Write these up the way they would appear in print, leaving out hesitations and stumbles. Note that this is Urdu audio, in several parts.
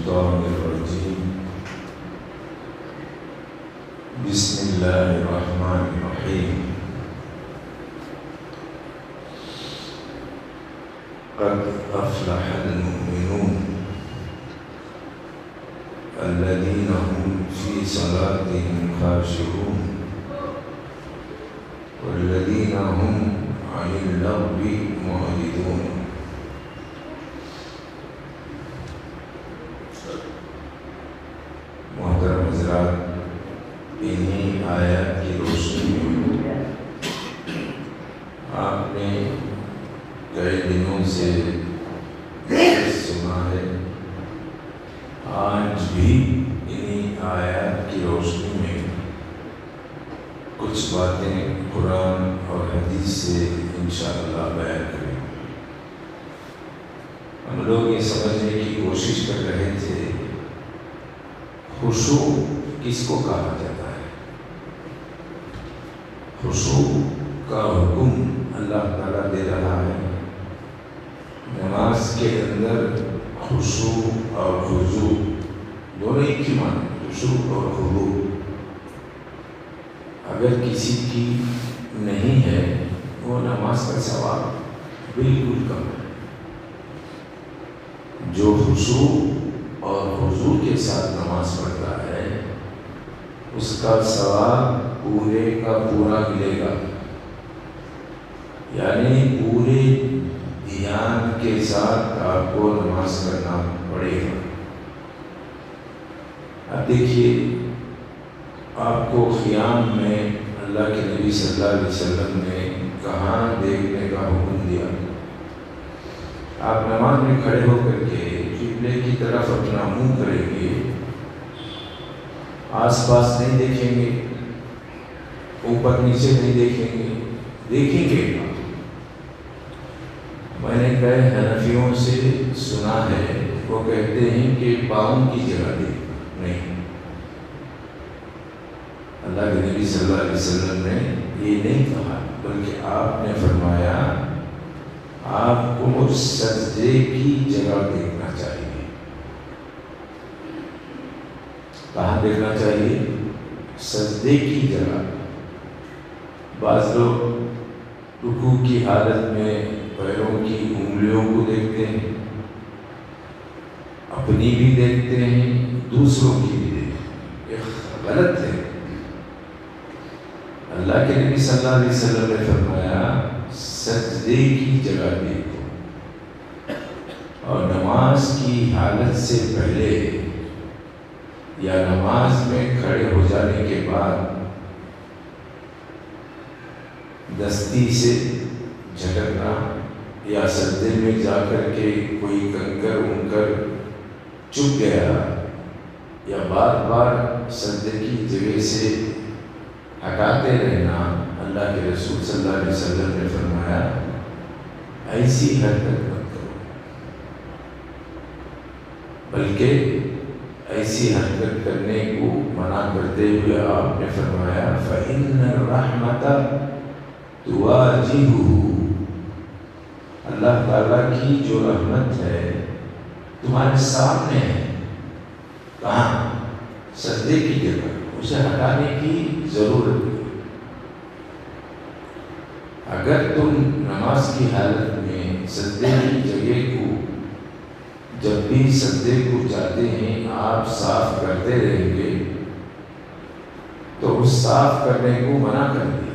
الشيطان الرجيم بسم الله الرحمن الرحيم قد أفلح المؤمنون الذين هم في صلاتهم خاشعون والذين هم عن اللغو معرضون۔ محترم حضرات، انہی آیات کی روشنی میں آپ نے کئی دنوں سے سنا ہے، آج بھی انہی آیات کی روشنی میں کچھ باتیں قرآن اور حدیث سے انشاءاللہ بیان کریں۔ ہم لوگ یہ سمجھنے کی کوشش کر رہے تھے خشوع کس کو کہا جاتا ہے۔ خشوع کا حکم اللہ تعالیٰ دے رہا ہے۔ نماز کے اندر خشوع اور خضوع دونوں ایک ہی معنی، خشوع اور خضوع۔ اگر کسی کی نہیں ہے وہ نماز کا ثواب بالکل کم ہے۔ جو خشوع اور خضوع کے ساتھ نماز پڑھتا ہے اس کا ثواب پورے کا پورا ملے گا، یعنی پورے دھیان کے ساتھ آپ کو نماز کرنا پڑے گا۔ اب دیکھیے، آپ کو قیام میں اللہ کے نبی صلی اللہ علیہ وسلم نے کہاں دیکھنے کا حکم دیا؟ آپ نماز میں کھڑے ہو کر کے قبلے کی طرف اپنا منہ کریں گے، آس پاس نہیں دیکھیں گے، اوپر نیچے نہیں دیکھیں گے، دیکھیں گے۔ میں نے کئی حنفیوں سے سنا ہے، وہ کہتے ہیں کہ پاؤں کی جگہ دیکھ نہیں۔ اللہ کے نبی صلی اللہ علیہ وسلم نے یہ نہیں کہا، بلکہ آپ نے فرمایا آپ کو سجدے کی جگہ دیکھنا چاہیے۔ کہاں دیکھنا چاہیے؟ سجدے کی جگہ۔ بعض لوگ رکوع کی حالت میں پیروں کی انگلیوں کو دیکھتے ہیں، اپنی بھی دیکھتے ہیں، دوسروں کی بھی دیکھتے ہیں، یہ غلط ہے۔ اللہ کے نبی صلی اللہ علیہ وسلم نے فرمایا سجدے کی جگہ دیکھو، اور نماز کی حالت سے پہلے یا نماز میں کھڑے ہو جانے کے بعد دستی سے جھٹکنا یا سجدے میں جا کر کے کوئی کنکر انکر چپ گیا یا بار بار سجدے کی جگہ سے ہٹاتے رہنا، اللہ کے رسول صلی اللہ علیہ وسلم نے فرمایا ایسی حرکت مت کرو، بلکہ ایسی حرکت کرنے کو منع کرتے ہوئے آپ نے فرمایا فَإِنَّ الرَّحْمَةَ تُوَاجِهُ، اللہ تعالیٰ کی جو رحمت ہے تمہارے سامنے ہے۔ کہاں؟ سجدے کی جگہ، اسے ہٹانے کی ضرورت نہیں۔ اگر تم نماز کی حالت میں سجدے کی جگہ کو جب بھی سجدے کو جاتے ہیں آپ صاف کرتے رہیں گے تو اس صاف کرنے کو منع کر دیا۔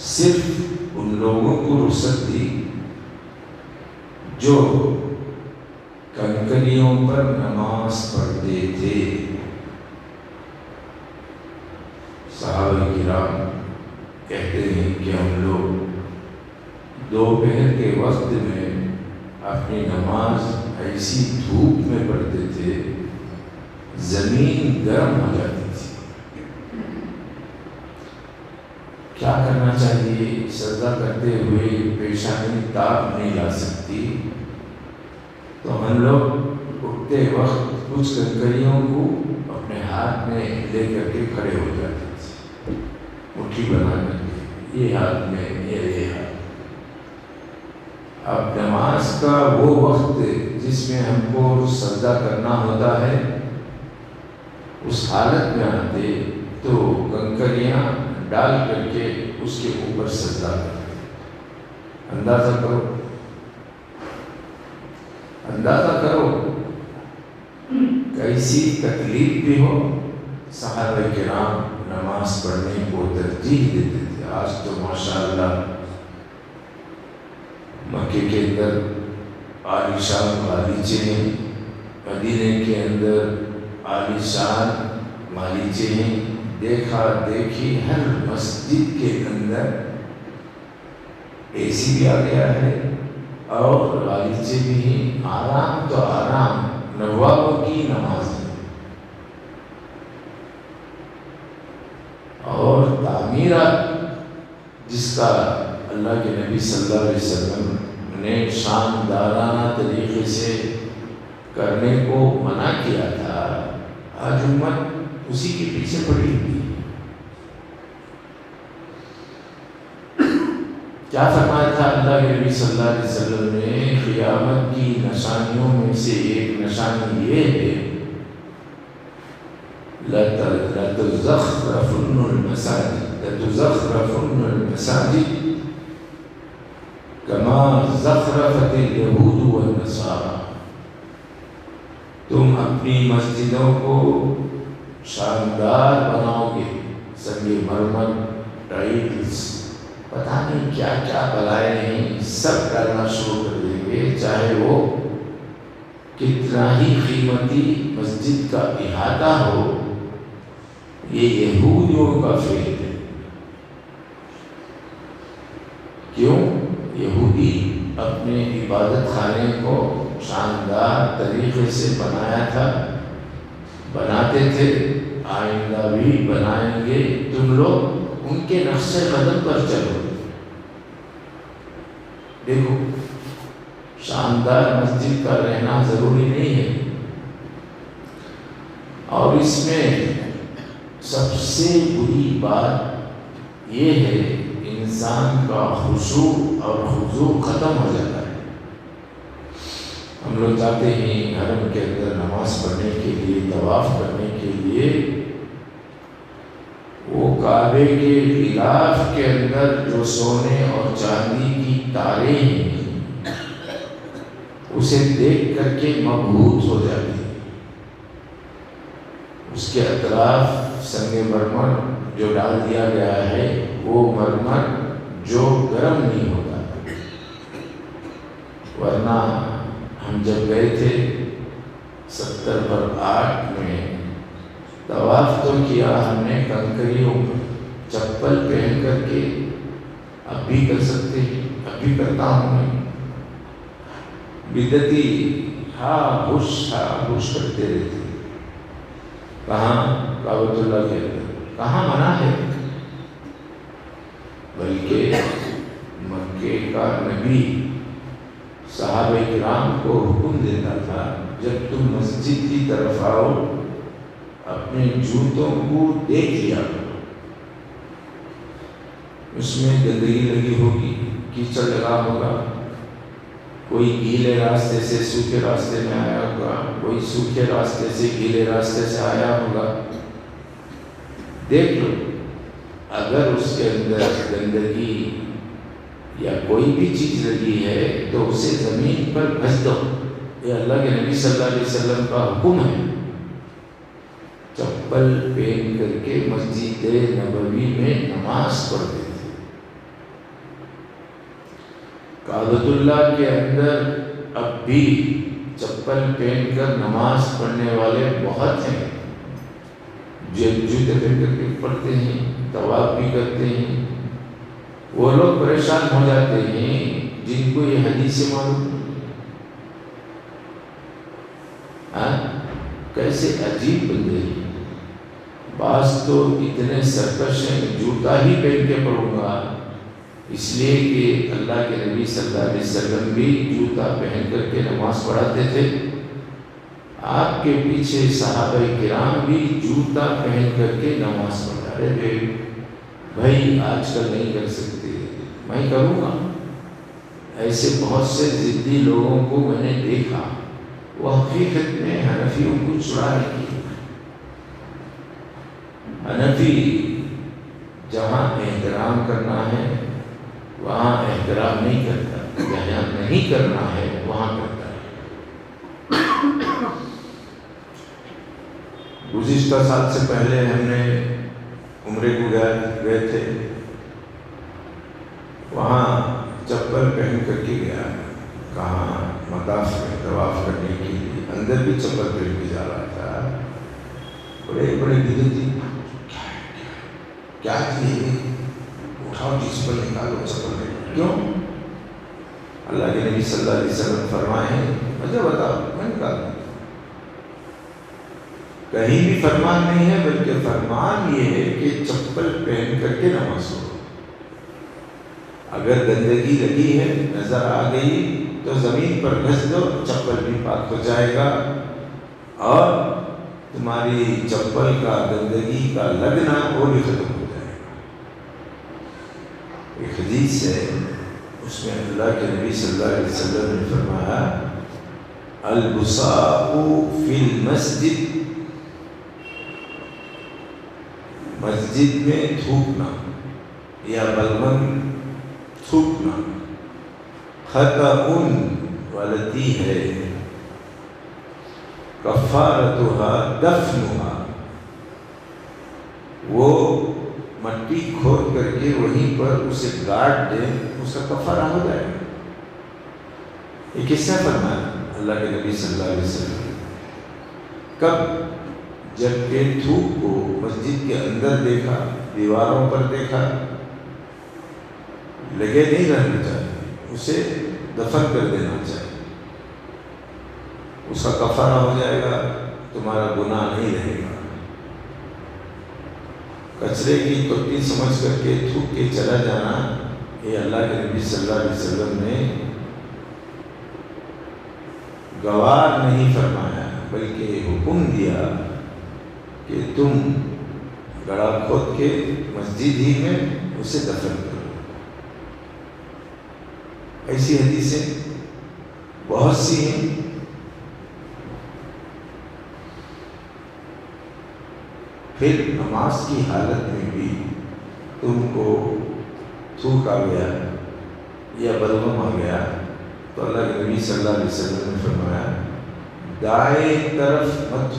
صرف ان لوگوں کو رخصت دی جو کنکریوں پر نماز پڑھتے تھے۔ صحابہ کرام کہتے ہیں کہ ہم لوگ دوپہر کے وقت میں اپنی نماز ایسی دھوپ میں پڑھتے تھے زمین گرم ہو جاتی تھی۔ کیا کرنا چاہیے؟ سجدہ کرتے ہوئے پیشانی تاب نہیں لا سکتی تو ہم لوگ اٹھتے وقت کچھ کنکریوں کو اپنے ہاتھ میں لے کر کے کھڑے ہو جاتے تھے، مٹھی بنا کر کے، یہ ہاتھ میں یہ ہاتھ۔ اب نماز کا وہ وقت جس میں ہم کو سجدہ کرنا ہوتا ہے، اس حالت میں آتے تو کنکریاں ڈال کر کے اس کے اوپر سجدہ کرتے۔ اندازہ کرو، اندازہ کرو کیسی تکلیف بھی ہو، صحابہ کرام نماز پڑھنے کو ترجیح دیتے تھے۔ آج تو ماشاءاللہ مکے کے اندر عالیشان باغیچے ہیں، مدینے کے اندر عالیشان باغیچے ہیں، دیکھا دیکھی ہر مسجد کے اندر اے سی بھی آ گیا ہے اور باغیچے بھی ہیں۔ آرام تو آرام، نوابوں کی نماز ہے اور تعمیرات جس کا اللہ کے نبی صلی اللہ علیہ وسلم نے شاندارانہ طریقے سے کرنے کو منع کیا تھا، آج امت اسی کے پیچھے پڑی ہوئی ہے۔ کیا فرمایا تھا اللہ کے نبی صلی اللہ علیہ وسلم نے؟ قیامت کی نشانیوں میں سے ایک نشانی یہ ہے لَتُزَخْرَفُنَّ الْمَسَاجِدَ كَمَا زَخْرَفَتِ الْيَهُودُ وَالنَّصَارَى۔ تم اپنی مسجدوں کو شاندار بناؤ گے، سنگ مرمر، ٹائلز، پتہ نہیں کیا کیا بلائے نہیں، سب کرنا شروع کر دیں گے، چاہے وہ کتنا ہی قیمتی مسجد کا احاطہ ہو۔ یہ یہودیوں کا فعل ہے۔ کیوں؟ یہودی اپنے عبادت خانے کو شاندار طریقے سے بنایا تھا، بناتے تھے، آئندہ بھی بنائیں گے، تم لوگ ان کے نقش قدم پر چلو۔ دیکھو، شاندار مسجد کا رہنا ضروری نہیں ہے، اور اس میں سب سے بری بات یہ ہے انسان کا خشوع اور خضوع ختم ہو جاتا ہے۔ ہم لوگ جاتے ہیں حرم کے اندر نماز پڑھنے کے لیے، طواف کرنے کے لیے، وہ کعبے کے غلاف کے اندر جو سونے اور چاندی کی تاریں ہیں، اسے دیکھ کر کے مبہوت ہو جاتے ہیں۔ اس کے اطراف سنگ مرمر جو ڈال دیا گیا ہے، وہ مرمر جو گرم نہیں ہوتا، ورنہ ہم جب گئے تھے 70/8 میں طواف تو کیا ہم نے کنکریوں پر، چپل پہن کر کے، اب بھی کر سکتے ہیں، اب بھی کرتا ہوں میں، بدعتی ہاں ہوش کرتے رہتے۔ کہاں؟ کعبۃ اللہ کے اندر کہاں منع ہے؟ بلکہ مکے کا نبی صحابہ کرام کو حکم دیتا تھا، جب تم مسجد کی طرف آؤ اپنے جوتوں کو دیکھ لیا کرو، اس میں گندگی لگی ہوگی، کیچڑ لگا ہوگا، کوئی گیلے راستے سے سوکھے راستے میں آیا ہوگا، کوئی سوکھے راستے سے گیلے راستے سے آیا ہوگا، دیکھ لو، اگر اس کے اندر گندگی یا کوئی بھی چیز لگی ہے تو اسے زمین پر گھس دو۔ یہ اللہ کے نبی صلی اللہ علیہ وسلم کا حکم ہے۔ چپل پہن کر کے مسجد نبوی میں نماز پڑھتے تھے۔ کعبۃ اللہ کے اندر اب بھی چپل پہن کر نماز پڑھنے والے بہت ہیں، جوتے پہن کر کے پڑھتے ہیں، طواف بھی کرتے ہیں۔ وہ لوگ پریشان ہو جاتے ہیں جن کو یہ حدیث معلوم، کیسے عجیب بندے ہیں۔ بعض تو اتنے سرکش ہیں، جوتا ہی پہن کے پڑھوں گا، اس لیے کہ اللہ کے نبی صلی اللہ علیہ وسلم بھی جوتا پہن کر کے نماز پڑھاتے تھے۔ آپ کے پیچھے صحابہ کرام بھی جوتا پہن کر کے نماز پڑھا رہے تھے۔ بھائی آج کل نہیں کر سکتے، میں کروں گا، ایسے بہت سے ضدی لوگوں کو میں نے دیکھا، وہ حقیقت میں حنفیوں کو چڑھانے کی، حنفی جہاں احترام کرنا ہے وہاں احترام نہیں کرتا، جہاں نہیں کرنا ہے وہاں کرتا ہے۔ گزشتہ سال سے پہلے ہم نے عمرے کو گئے تھے، وہاں چپل پہن کر کے گیا، کہاں مطاف میں طواف کرنے کے لیے، اندر بھی چپل پہن کے جا رہا تھا، بڑے بڑے بدعتی، کیا چیز، اٹھاؤ چپل نکالو، چپل نکالو، کیوں؟ اللہ کے نبی صلی اللہ علیہ وسلم فرمائے مجھے بتاؤ، میں نکالوں؟ کہیں بھی فرمان نہیں ہے، بلکہ فرمان یہ ہے کہ چپل پہن کر کے نماز پڑھو۔ اگر گندگی لگی ہے، نظر آ گئی تو زمین پر گھس دو، چپل بھی پاک ہو جائے گا اور تمہاری چپل کا گندگی کا لگنا وہ بھی ختم ہو جائے گا۔ ایک حدیث ہے، اس میں اللہ کے نبی صلی اللہ علیہ وسلم نے فرمایا البصاق فی المسجد، مسجد میں تھوکنا یا بلغم تھوکنا خطأ غلطی ہے، کفارتها دفنها، وہ مٹی کھود کر کے وہیں پر اسے گاڑ دے، اس کا کفارہ ہو جائے گا۔ یہ کس نے فرمایا؟ اللہ کے نبی صلی اللہ علیہ وسلم۔ کب؟ جب کہ تھوک کو مسجد کے اندر دیکھا، دیواروں پر دیکھا، لگے نہیں رہنا چاہیے، اسے دفن کر دینا چاہیے، اس کا کفارہ ہو جائے گا، تمہارا گناہ نہیں رہے گا۔ کچرے کی توتی سمجھ کر کے تھوک کے چلا جانا، یہ اللہ کے نبی صلی اللہ علیہ وسلم نے گوار نہیں فرمایا، بلکہ حکم دیا کہ تم گڑھا کھود کے مسجد ہی میں اسے دفن کرو۔ ایسی حدیثیں بہت سی ہیں۔ پھر نماز کی حالت میں بھی تم کو تھوک آ گیا یا بلغم آ گیا تو اللہ کے نبی صلی اللہ علیہ وسلم نے فرمایا دائیں طرف مت،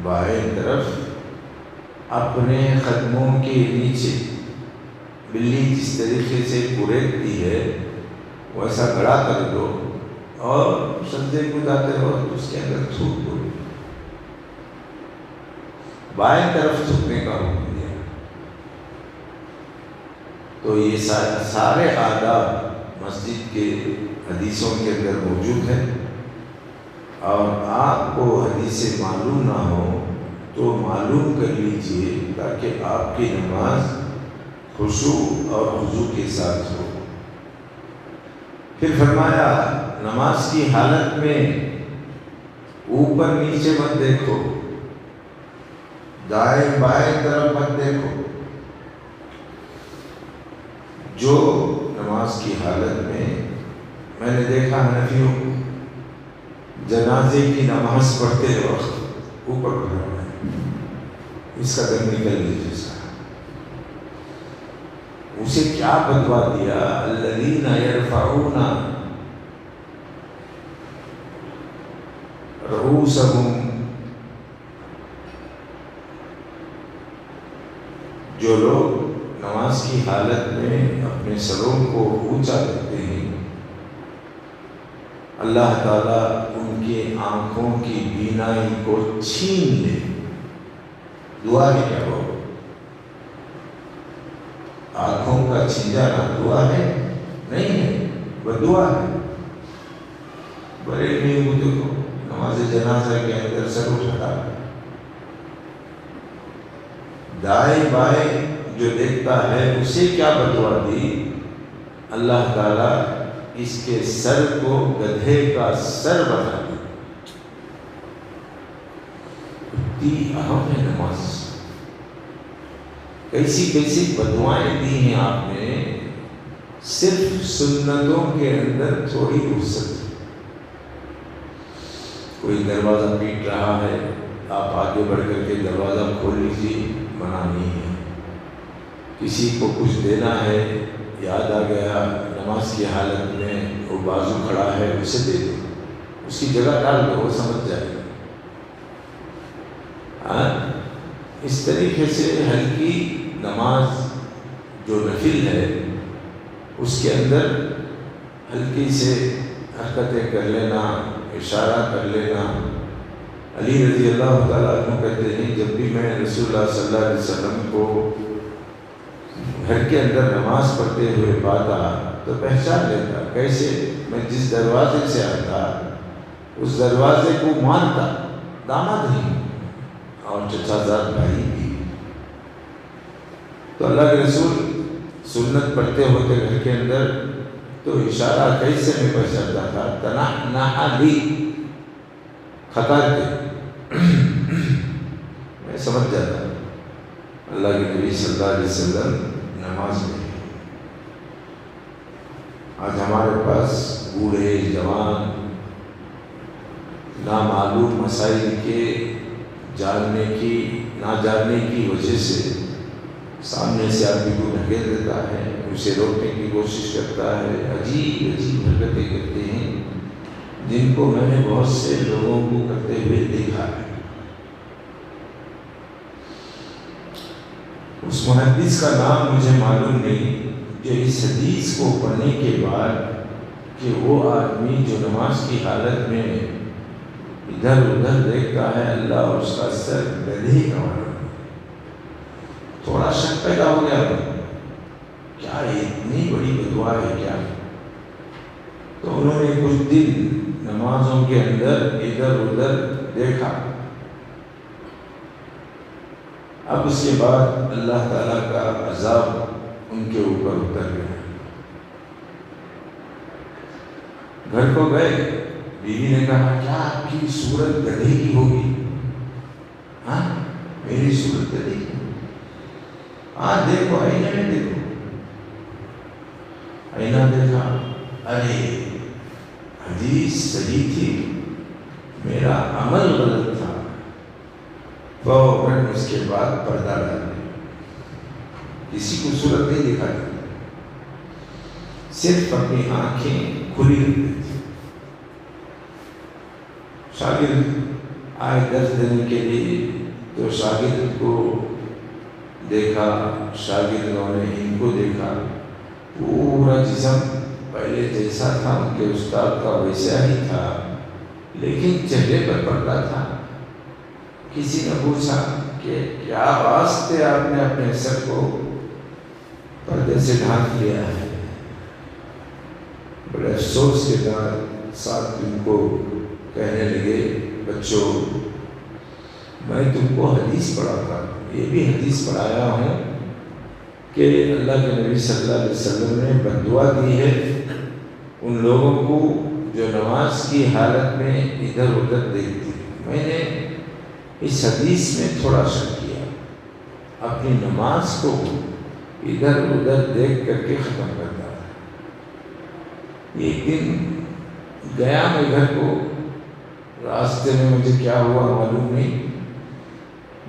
بائیں طرف اپنے قدموں کے نیچے، بلی جس طریقے سے کریدتی ہے ویسا گڑا کر دو اور سجدے کو جاتے ہو تو اس کے اندر تھوک دو۔ بائیں طرف تھوکنے کا حکم دیا۔ تو یہ سارے آداب مسجد کے حدیثوں کے اندر موجود ہیں، اور آپ کو حدیثیں معلوم نہ ہو تو معلوم کر لیجئے تاکہ آپ کی نماز خشوع اور خضوع کے ساتھ ہو۔ پھر فرمایا نماز کی حالت میں اوپر نیچے مت دیکھو، دائیں بائیں طرف مت دیکھو۔ جو نماز کی حالت میں نے دیکھا حنفیوں کو جنازے کی نماز پڑھتے وقت اوپر پڑھا ہے، اس کا دم نکلنے جیسا، اسے کیا بدوا دیا؟ الذین یرفعون رؤوسہم، جو لوگ نماز کی حالت میں اپنے سروں کو اونچا کرتے ہیں، اللہ تعالیٰ ان کے آنکھوں کی بینائی کو چھین لے۔ دعا ہے کیا وہ؟ آنکھوں کا چھین جانا دعا ہے؟ نہیں ہے، وہ دعا ہے۔ بڑے نیمو دیکھو نماز جنازہ کے اندر سر اٹھا، دائیں بائیں جو دیکھتا ہے اسے کیا بدوا دی؟ اللہ تعالیٰ اس کے سر کو گدھے کا سر بنا دیا۔ اتنی اہم ہے نماز، کیسی کیسی بدوائیں دی ہیں آپ نے صرف سنتوں کے اندر تھوڑی وسعت. کوئی دروازہ پیٹ رہا ہے، آپ آگے بڑھ کر کے دروازہ کھول لیجیے، منع نہیں ہے. کسی کو کچھ دینا ہے، یاد آ گیا نماز کی حالت میں وہ بازو کھڑا ہے، اسے دے دو، اس کی جگہ ڈال دو، وہ سمجھ جائے گا. اس طریقے سے ہلکی نماز جو نفل ہے اس کے اندر ہلکی سے حرکتیں کر لینا، اشارہ کر لینا. علی رضی اللہ تعالیٰ عنہ کہتے ہیں جب بھی میں رسول اللہ صلی اللہ علیہ وسلم کو گھر کے اندر نماز پڑھتے ہوئے پاتا تو پہچان لیتا. کیسے؟ میں جس دروازے سے آتا اس دروازے کو مانتا، داماد نہیں اور چچا زاد بھائی بھی. تو اللہ کے رسول سنت پڑھتے ہوتے گھر کے اندر تو اشارہ کیسے میں پہچانتا تھا؟ تنحنح لی، خطار کے میں سمجھ جاتا اللہ کے نبی صلی اللہ علیہ وسلم نماز میں. آج ہمارے پاس بوڑھے جوان نامعلوم مسائل کے جاننے کی نہ جاننے کی وجہ سے سامنے سے آدمی کو ڈھکیل دیتا ہے، اسے روکنے کی کوشش کرتا ہے، عجیب عجیب حرکتیں کرتے ہیں جن کو میں نے بہت سے لوگوں کو کرتے ہوئے دیکھا ہے. اس محدث کا نام مجھے معلوم نہیں جو اس حدیث کو پڑھنے کے بعد کہ وہ آدمی جو نماز کی حالت میں ادھر ادھر دیکھتا ہے اللہ اور اس کا سر گدھے کا بنا، تھوڑا شک پیدا ہو گیا کیا اتنی بڑی بدعا ہے کیا؟ تو انہوں نے کچھ دن نمازوں کے اندر ادھر ادھر دیکھا. اب اس کے بعد اللہ تعالیٰ کا عذاب ان کے اوپر اتر گیا. گھر کو گئے، بیوی نے کہا کیا آپ کی صورت گدھے کی ہوگی؟ ہاں میری صورت گدھے کی؟ ہاں دیکھو آئینہ میں دیکھو. آئینہ دیکھا، ارے حدیث صحیح تھی، میرا عمل غلط تھا. فوراً اس کے بعد پردہ ڈال دیا، کسی کو صورت نہیں دکھائی، صرف اپنی آنکھیں کھلی رکھتی تھی. شاگرد آئے درس دینے کے لیے تو شاگرد کو دیکھا، شاگردوں نے ان کو دیکھا، پورا جسم پہلے جیسا تھا ان کے استاد کا ویسا ہی تھا، لیکن چہرے پر پردہ تھا. کسی نے پوچھا کہ کیا واسطے آپ نے اپنے سر کو پردے سے ڈھانپ لیا ہے؟ بڑے افسوس کے بعد ساتھ ان کو کہنے لگے بچوں میں تم کو حدیث پڑھاتا ہوں، یہ بھی حدیث پڑھایا ہوں کہ اللہ کے نبی صلی اللہ علیہ وسلم نے بددعا دی ہے ان لوگوں کو جو نماز کی حالت میں ادھر ادھر دیکھتے. میں نے اس حدیث میں تھوڑا شک کیا، اپنی نماز کو ادھر ادھر دیکھ کر کے ختم کرتا تھا. ایک دن گیا میں گھر کو، راستے میں مجھے کیا ہوا معلوم نہیں،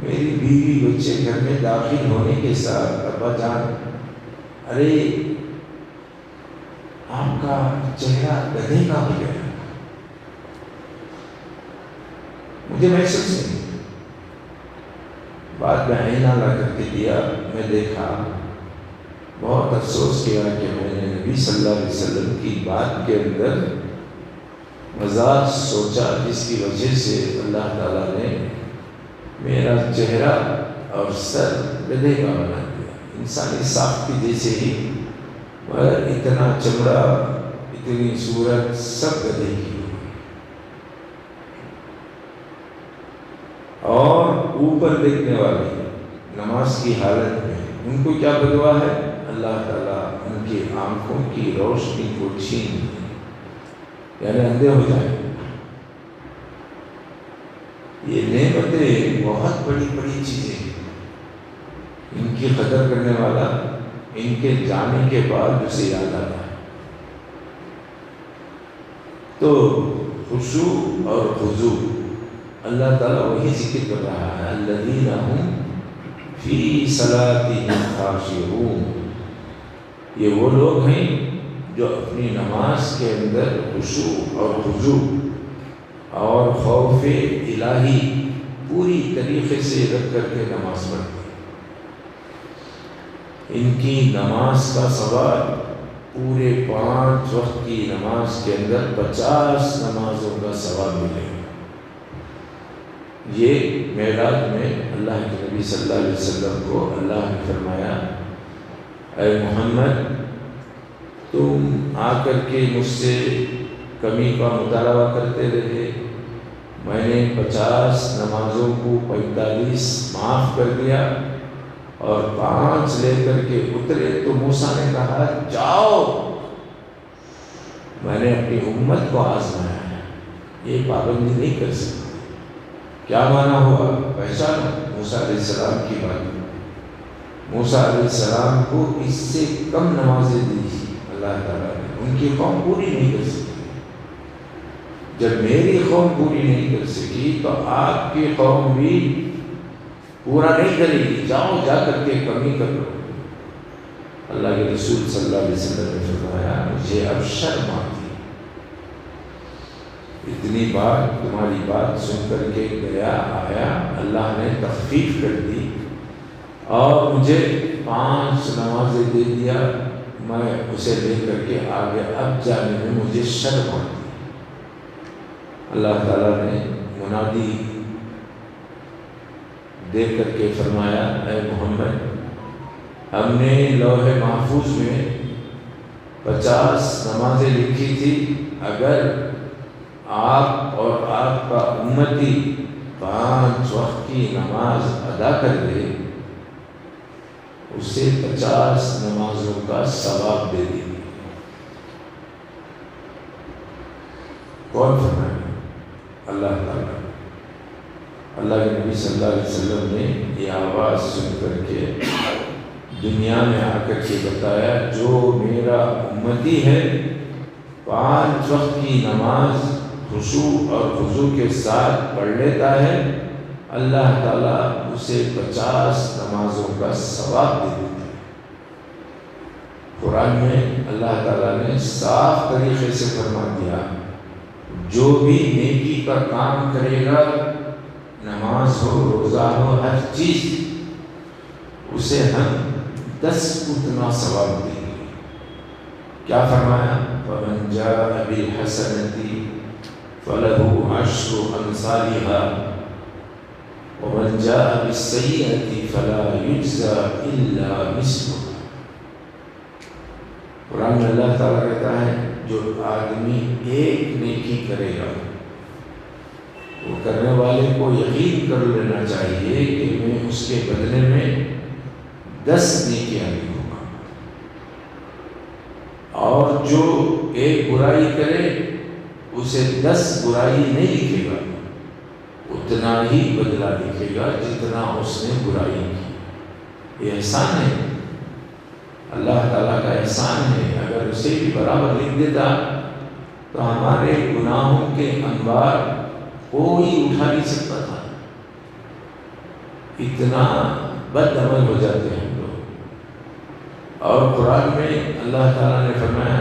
میری بیوی بچے گھر میں داخل ہونے کے ساتھ ابا جان ارے آپ کا چہرہ گدھے کا ہو گیا. مجھے محسوس نہیں. بعد میں آئینہ لا کر کے دیا، میں دیکھا، بہت افسوس کیا کہ میں نے نبی صلی اللہ علیہ وسلم کی بات کے اندر مزاج سوچا جس کی وجہ سے اللہ تعالیٰ نے میرا چہرہ اور سر گدھے کا بنا دیا. انسانی ساخت کی جیسے ہی، مگر اتنا چمڑا اتنی صورت سب گدھے کی. اور اوپر دیکھنے والے نماز کی حالت میں ان کو کیا بدعا ہے؟ اللہ تعالیٰ ان کی آنکھوں کی روشنی کو چھین دے، یعنی اندھے ہو جائیں. یہ نعمتیں بہت بڑی بڑی چیزیں ہیں، ان کی قدر کرنے والا ان کے جانے کے بعد اسے یاد آتا ہے۔ تو خشوع اور خضوع اللہ تعالیٰ وہی ذکر کر رہا ہے، الذین هم فی صلاتہم خاشعون، یہ وہ لوگ ہیں جو اپنی نماز کے اندر خشوع اور خضوع اور خوف الہی پوری طریقے سے رکھ کر کے نماز پڑھتے ہیں۔ ان کی نماز کا ثواب پورے 5 وقت کی نماز کے اندر 50 نمازوں کا ثواب ملے گا۔ یہ معراج میں اللہ کے نبی صلی اللہ علیہ وسلم کو اللہ نے فرمایا، اے محمد تم آ کر کے مجھ سے کمی کا مطالبہ کرتے رہے، میں نے 50 نمازوں کو 45 معاف کر دیا اور 5 لے کر کے اترے تو موسیٰ نے کہا جاؤ، میں نے اپنی امت کو آزمایا ہے، یہ پابندی نہیں کر سکتی۔ کیا معنی ہوا؟ پہچانو موسیٰ علیہ السلام کی بات۔ موسیٰ علیہ السلام کو اس سے کم نمازیں دی اللہ تعالیٰ نے، ان کی قوم پوری نہیں کر سکی۔ جب میری قوم پوری نہیں کر سکی تو آپ کی قوم بھی پورا نہیں کرے گی، جاؤ جا کر کے کمی کر لو۔ اللہ کے رسول صلی اللہ علیہ وسلم نے فرمایا مجھے اب شرم آتی، اتنی بار تمہاری بات سن کر کے گیا آیا، اللہ نے تخفیف کر دی اور مجھے 5 نمازیں دے دیا، میں اسے لے کر کے آگے اب جانے میں مجھے شرم آتی۔ اللہ تعالیٰ نے منادی دے کر کے فرمایا اے محمد ہم نے لوح محفوظ میں 50 نمازیں لکھی تھی، اگر آپ اور آپ کا امتی 5 وقت کی نماز ادا کر دے اسے 50 نمازوں کا ثواب دے دیں گے۔ کون فرمایا؟ اللہ تعالیٰ۔ اللہ کے نبی صلی اللہ علیہ وسلم نے یہ آواز سن کر کے دنیا میں آ کر کے بتایا جو میرا امتی ہے 5 وقت کی نماز خشوع اور خضوع کے ساتھ پڑھ لیتا ہے، اللہ تعالیٰ اسے 50 نمازوں کا ثواب دے دیتا ہے۔ قرآن میں اللہ تعالیٰ نے صاف طریقے سے فرما دیا جو بھی نیکی کا کام کرے گا، نماز ہو روزہ ہو ہر چیز، اسے ہم 10 گنا ثواب دیں گے۔ کیا فرمایا؟ فَمَنْ جَاءَ بِالْحَسَنَةِ فَلَهُ 10 أَمْثَالِهَا وَمَنْ جَاءَ بِالسَّيِّئَةِ فَلَا يُجْزَى إِلَّا مِثْلُهَا۔ قرآن میں اللہ تعالیٰ کہتا ہے جو آدمی ایک نیکی کرے گا وہ کرنے والے کو یقین کر لینا چاہیے کہ میں اس کے بدلے میں 10 نیکیاں لکھوں گا، اور جو ایک برائی کرے اسے 10 برائی نہیں لکھے گا، اتنا ہی بدلہ لکھے گا جتنا اس نے برائی کی۔ یہ احسان ہے، اللہ تعالیٰ کا احسان ہے۔ اگر اسے بھی برابر لکھ دیتا تو ہمارے گناہوں کے انبار کوئی اٹھا نہیں سکتا تھا، اتنا بد عمل ہو جاتے ہیں ہم لوگ۔ اور قرآن میں اللہ تعالیٰ نے فرمایا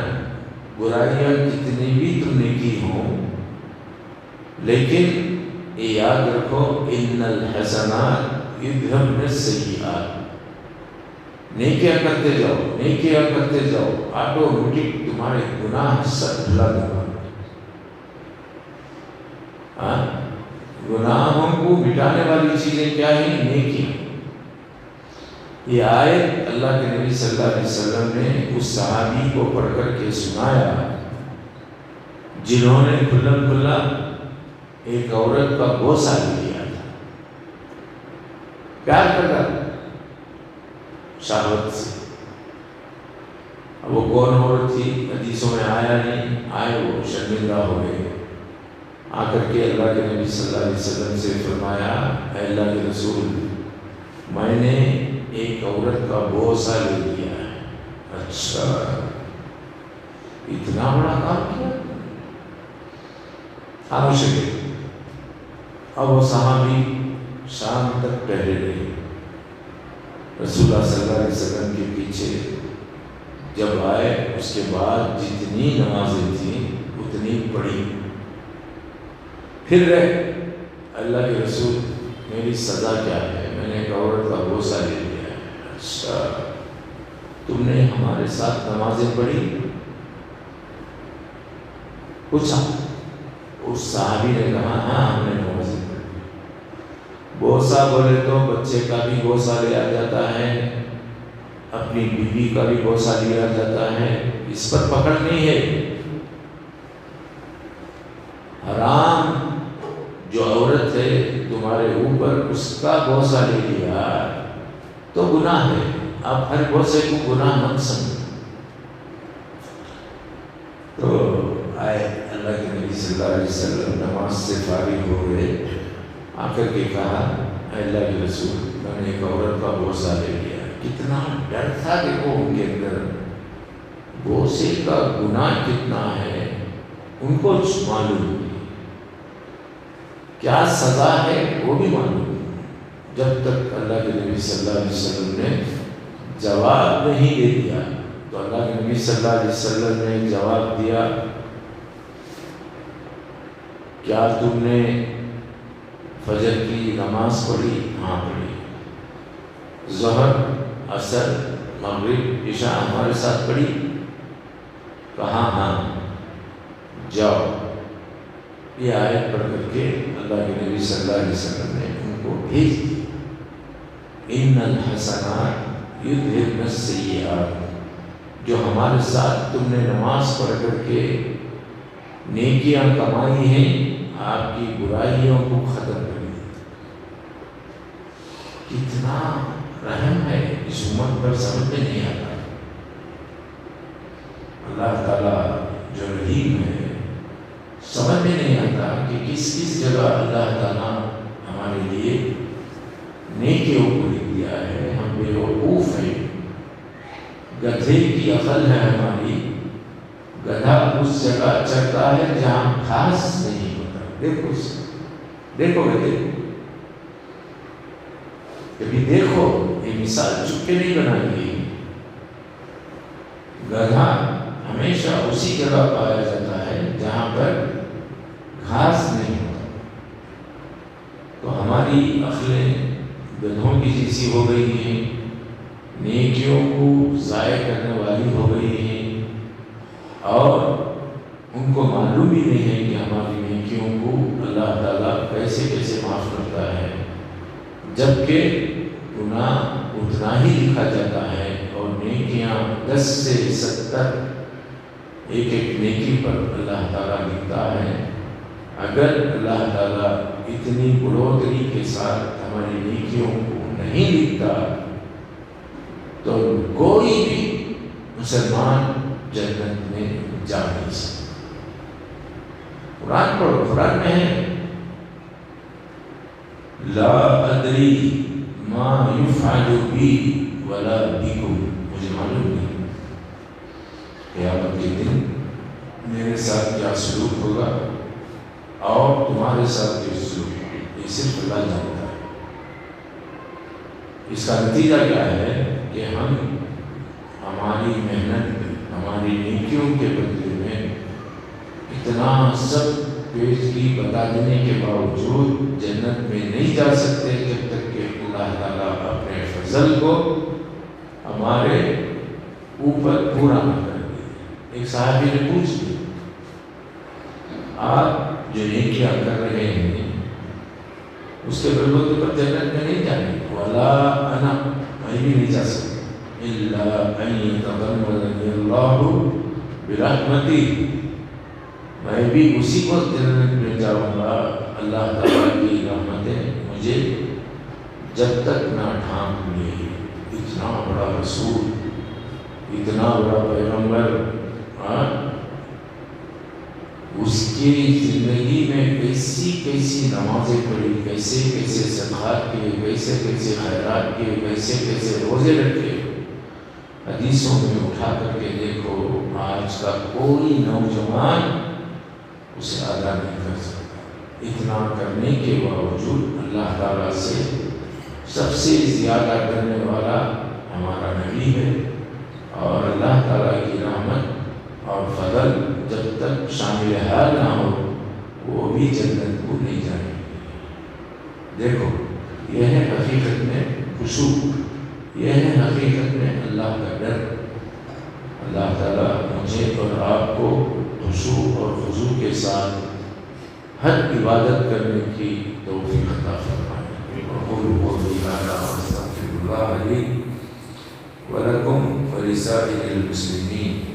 برائیاں کتنی بھی تم نے کی ہوں لیکن یہ یاد رکھو ان الحسنات یذھبن السیئات، نیکیاں کرتے جاؤ نیکیاں کرتے جاؤ، آٹومیٹک تمہارے گناہ سب دھلا دوں گا۔ گناہوں کو مٹانے والی چیزیں کیا ہیں؟ نیکیاں۔ یہ آیت اللہ کے نبی صلی اللہ علیہ وسلم نے اس صحابی کو پڑھ کر کے سنایا جنہوں نے کھلم کھلا ایک عورت کا بوسہ لیا تھا، پیار کرتا شہوت سے۔ اب وہ کون عورت تھی حدیثوں میں آیا نہیں، آئے وہ شرمندہ ہو گئے، آ کر کے اللہ کے نبی صلی اللہ علیہ وسلم سے فرمایا اے اللہ کے رسول میں نے ایک عورت کا بوسہ لے لیا ہے، اچھا اتنا بڑا کام کیا. خاموش رہے. اب وہ صحابی شام تک ٹہرے رہے. رسول اللہ صلی اللہ علیہ وسلم کے پیچھے جب آئے اس کے بعد جتنی نمازیں تھیں اتنی پڑھی. پھر رہے. اللہ کے رسول میری سزا کیا ہے؟ میں نے ایک عورت کا بوسہ لے لیا ہے. اچھا تم نے ہمارے ساتھ نمازیں پڑھی؟ پوچھا. اس صحابی نے کہا ہاں ہم نے نمازیں پڑھی. بوسہ بولے تو بچے کا بھی بوسہ لیا جاتا ہے, اپنی بیوی کا بھی بوسہ لیا جاتا ہے. اس پر پکڑ نہیں ہے. حرام جو عورت ہے تمہارے اوپر اس کا بوسہ لے لیا تو گناہ ہے. آپ ہر بوسے کو گناہ مت سمجھو. تو آئے اللہ کے نبی صلی اللہ علیہ وسلم نماز سے فارغ ہو گئے. آ کر کے کہا اے اللہ کے رسول میں نے ایک عورت کا بوسہ لے لیا. کتنا ڈر تھا دیکھو ان کے اندر. بوسے کا گناہ کتنا ہے ان کو معلوم, کیا سزا ہے وہ بھی معلوم. جب تک اللہ کے نبی صلی اللہ علیہ وسلم نے جواب نہیں دے دیا تو اللہ کے نبی صلی اللہ علیہ وسلم نے جواب دیا کیا تم نے فجر کی نماز پڑھی؟ ہاں پڑھی. ظہر عصر مغرب عشاء ہمارے ساتھ پڑھی؟ کہا ہاں. جاؤ. یہ آیت پڑھ کر کے اللہ کے نبی صلی اللہ علیہ وسلم نے ان کو بھیج دی. ان الحسنات یذہبن السیئات. جو ہمارے ساتھ تم نے نماز پڑھ کر کے نیکیاں کمائی ہیں آپ کی برائیوں کو ختم کر دی. کتنا رحم ہے اس امت پر سمجھ میں نہیں آتا. اللہ تعالیٰ جو رحیم ہے سمجھ میں نہیں آتا کہ کس کس جگہ اللہ تعالیٰ ہمارے لیے نیکیوں کو لکھ دیا ہے. ہم بے وقوف ہیں. گدھے کی عقل ہے ہماری. گدھا اس جگہ چڑھتا ہے جہاں گھاس نہیں ہوتا. دیکھو گدھے کبھی دیکھو. یہ مثال چپ کے نہیں بنائی گئی. گدھا ہمیشہ اسی جگہ پایا جاتا ہے جہاں پر گھاس نہیں ہوتا. تو ہماری عقلیں گدھوں کی جیسی ہو گئی ہیں, نیکیوں کو ضائع کرنے والی ہو گئی ہیں, اور ان کو معلوم ہی نہیں ہے کہ ہماری نیکیوں کو اللہ تعالیٰ کیسے کیسے معاف کرتا ہے, جبکہ گناہ اتنا ہی لکھا جاتا ہے اور نیکیاں 10 سے 70 ایک ایک نیکی پر اللہ تعالیٰ لکھتا ہے. اگر اللہ تعالیٰ اتنی بڑھوتری کے ساتھ ہماری نیکیوں کو نہیں لکھتا تو کوئی بھی مسلمان جنت میں جا نہیں سکتا. قرآن پڑھو. قرآن میں ہے لا ادری ما یفعل بی ولا بکم. مجھے معلوم نہیں قیامت کے دن میرے ساتھ کیا سلوک ہوگا اور تمہارے ساتھ کیا سلوک ہوگا. یہ صرف اللہ جانتا ہے. اس کا نتیجہ کیا ہے کہ ہم ہماری محنت ہماری نیکیوں کے بدلے میں اتنا سب پیشگی بتا دینے کے باوجود جنت میں نہیں جا سکتے جب تک کہ اللہ تعالیٰ اپنے فضل کو ہمارے اوپر پورا نہ کر دے. ایک صحابی نے پوچھ لیا آپ جو نیکیاں کر رہے ہیں اس کے بلبوتے پر جنت میں نہیں جانے. ولا انا, میں بھی نہیں جا سکتا. الا ان يتغمدني الله برحمتي, میں بھی اسی کو جنت میں جاؤں گا. اللہ تعالیٰ کی رحمتیں مجھے جب تک نہ ڈھانپ لے. اتنا بڑا رسول, اتنا بڑا پیغمبر, اس کی زندگی میں کیسی کیسی نمازیں پڑھی, کیسے کیسے صدقات کیے, کیسے کیسے خیرات کیے, کیسے کیسے روزے رکھے, حدیثوں میں اٹھا کر کے دیکھو، آج کا کوئی نوجوان اسے ادا نہیں کر سکتا۔ اتنا کرنے کے باوجود اللہ تعالیٰ سے سب سے زیادہ ڈرنے والا ہمارا نبی ہے، اور اللہ تعالیٰ کی رحمت اور فضل جب تک شامل حال نہ ہو وہ بھی جنت کو نہیں جائیں گے۔ دیکھو، یہ ہے حقیقت میں خشوع، یہ ہے حقیقت میں اللہ کا ڈر۔ اللہ تعالیٰ مجھے اور آپ کو خشوع اور خضوع کے ساتھ ہر عبادت کرنے کی توفیق عطا فرمائے۔ وأقول قولي هذا وأستغفر الله لي ولكم ولسائر المسلمين